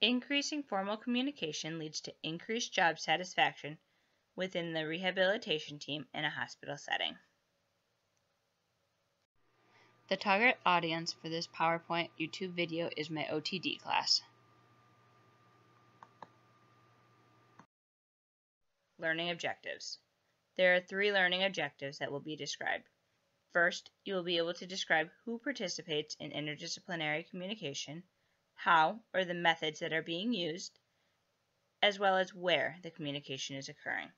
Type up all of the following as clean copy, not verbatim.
Increasing formal communication leads to increased job satisfaction within the rehabilitation team in a hospital setting. The target audience for this PowerPoint YouTube video is my OTD class. Learning objectives. There are 3 learning objectives that will be described. First, you will be able to describe who participates in interdisciplinary communication, how or the methods that are being used, as well as where the communication is occurring.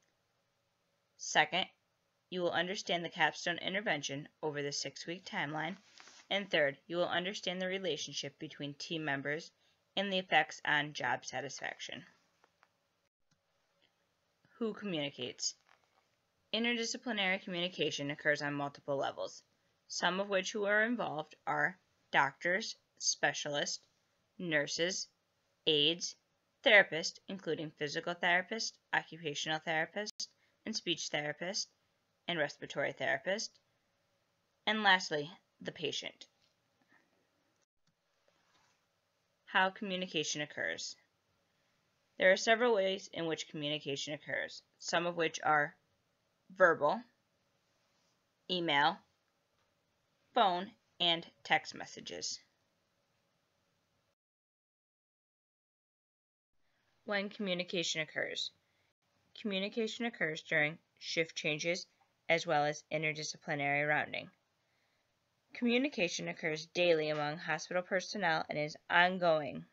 Second, you will understand the capstone intervention over the 6-week timeline. And third, you will understand the relationship between team members and the effects on job satisfaction. Who communicates? Interdisciplinary communication occurs on multiple levels, some of which who are involved are doctors, specialists, nurses, aides, therapists, including physical therapists, occupational therapists, and speech therapists, and respiratory therapists, and lastly, the patient. How communication occurs. There are several ways in which communication occurs, some of which are verbal, email, phone, and text messages. When communication occurs. Communication occurs during shift changes as well as interdisciplinary rounding. Communication occurs daily among hospital personnel and is ongoing.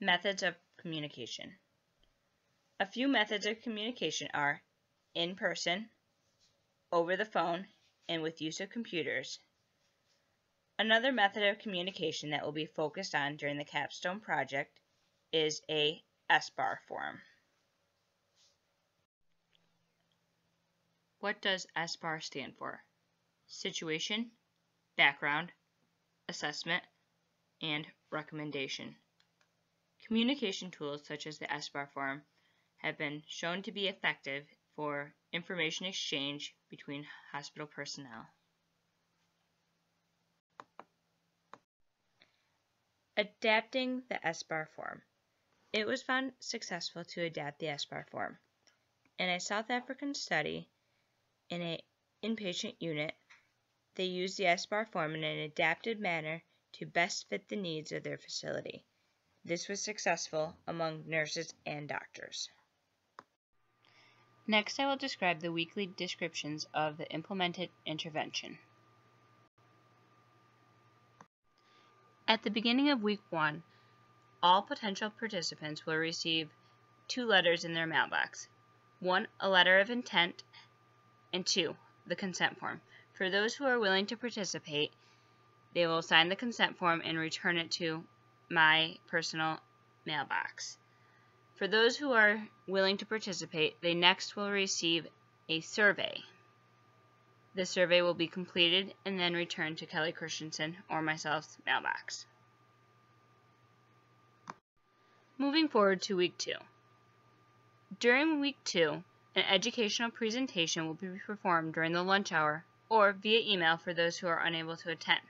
Methods of communication. A few methods of communication are in person, over the phone, and with use of computers. Another method of communication that will be focused on during the capstone project is a SBAR form. What does SBAR stand for? Situation, background, assessment, and recommendation. Communication tools such as the SBAR form have been shown to be effective for information exchange between hospital personnel. Adapting the SBAR form. It was found successful to adapt the SBAR form. In a South African study, in an inpatient unit, they used the SBAR form in an adapted manner to best fit the needs of their facility. This was successful among nurses and doctors. Next, I will describe the weekly descriptions of the implemented intervention. At the beginning of week 1, all potential participants will receive 2 letters in their mailbox. 1, a letter of intent, and 2, the consent form. For those who are willing to participate, they will sign the consent form and return it to my personal mailbox. For those who are willing to participate, they next will receive a survey. The survey will be completed and then returned to Kelly Christensen or myself's mailbox. Moving forward to week 2. During week 2, an educational presentation will be performed during the lunch hour or via email for those who are unable to attend.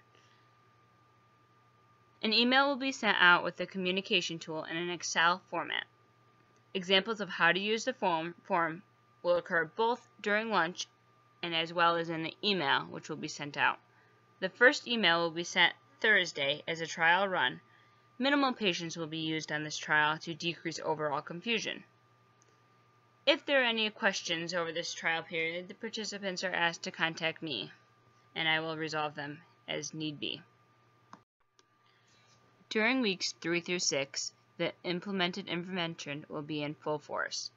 An email will be sent out with the communication tool in an Excel format. Examples of how to use the form will occur both during lunch and as well as in the email which will be sent out. The first email will be sent Thursday as a trial run. Minimal patients will be used on this trial to decrease overall confusion. If there are any questions over this trial period, the participants are asked to contact me, and I will resolve them as need be. During weeks 3 through 6, the implemented intervention will be in full force.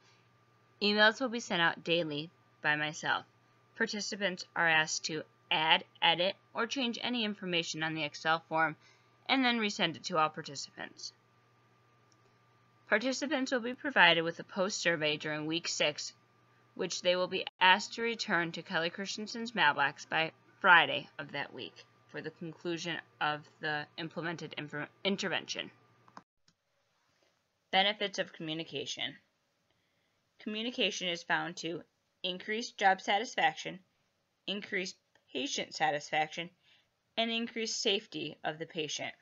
Emails will be sent out daily by myself. Participants are asked to add, edit, or change any information on the Excel form and then resend it to all participants. Participants will be provided with a post-survey during week 6, which they will be asked to return to Kelly Christensen's mailbox by Friday of that week for the conclusion of the implemented intervention. Benefits of communication. Communication is found to increase job satisfaction, increase patient satisfaction, and increase safety of the patient.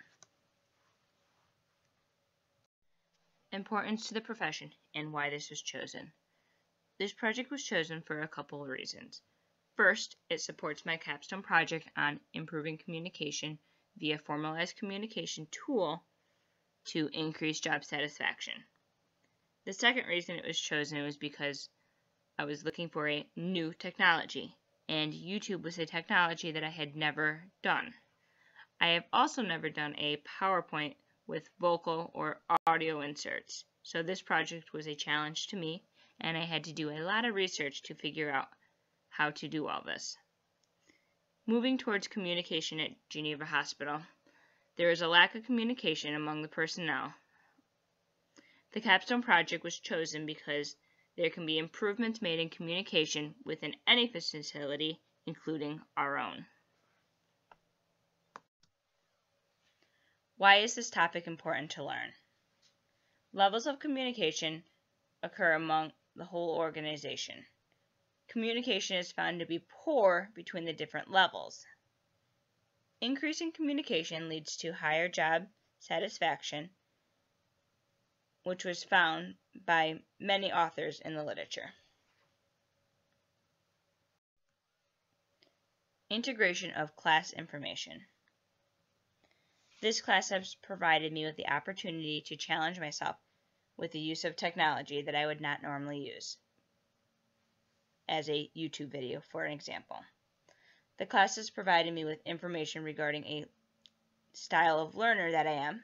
Importance to the profession and why this was chosen. This project was chosen for a couple of reasons. First, it supports my capstone project on improving communication via formalized communication tool to increase job satisfaction. The second reason it was chosen was because I was looking for a new technology, and YouTube was a technology that I had never done. I have also never done a PowerPoint with vocal or audio inserts, so this project was a challenge to me, and I had to do a lot of research to figure out how to do all this. Moving towards communication at Geneva Hospital, there is a lack of communication among the personnel. The capstone project was chosen because there can be improvements made in communication within any facility, including our own. Why is this topic important to learn? Levels of communication occur among the whole organization. Communication is found to be poor between the different levels. Increasing communication leads to higher job satisfaction, which was found by many authors in the literature. Integration of class information. This class has provided me with the opportunity to challenge myself with the use of technology that I would not normally use, as a YouTube video, for an example. The class has provided me with information regarding a style of learner that I am,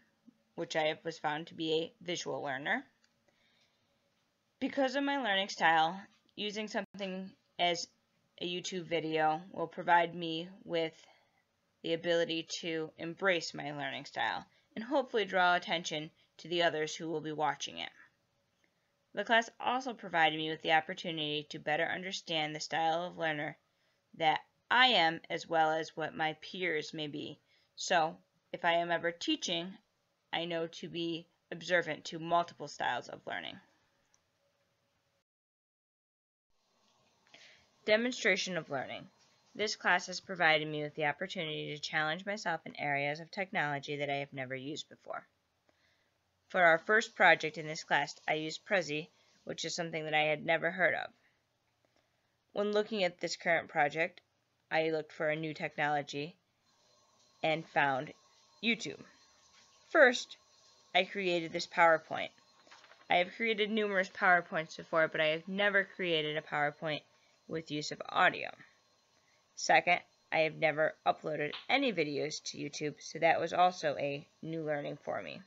which I was found to be a visual learner. Because of my learning style, using something as a YouTube video will provide me with the ability to embrace my learning style and hopefully draw attention to the others who will be watching it. The class also provided me with the opportunity to better understand the style of learner that I am, as well as what my peers may be. So, if I am ever teaching, I know to be observant to multiple styles of learning. Demonstration of learning. This class has provided me with the opportunity to challenge myself in areas of technology that I have never used before. For our first project in this class, I used Prezi, which is something that I had never heard of. When looking at this current project, I looked for a new technology and found YouTube. First, I created this PowerPoint. I have created numerous PowerPoints before, but I have never created a PowerPoint with use of audio. Second, I have never uploaded any videos to YouTube, so that was also a new learning for me.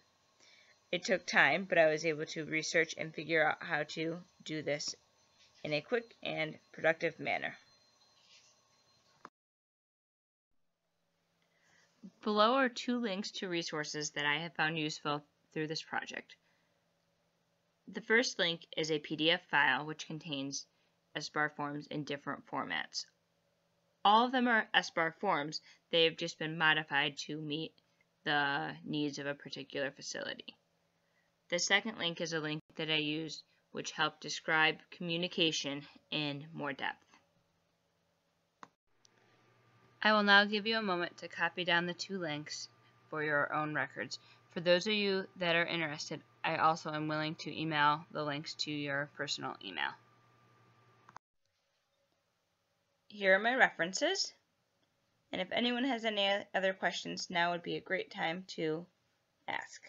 It took time, but I was able to research and figure out how to do this in a quick and productive manner. Below are 2 links to resources that I have found useful through this project. The first link is a PDF file which contains SBAR forms in different formats. All of them are SBAR forms, they have just been modified to meet the needs of a particular facility. The second link is a link that I used which helped describe communication in more depth. I will now give you a moment to copy down the 2 links for your own records. For those of you that are interested, I also am willing to email the links to your personal email. Here are my references, and if anyone has any other questions, now would be a great time to ask.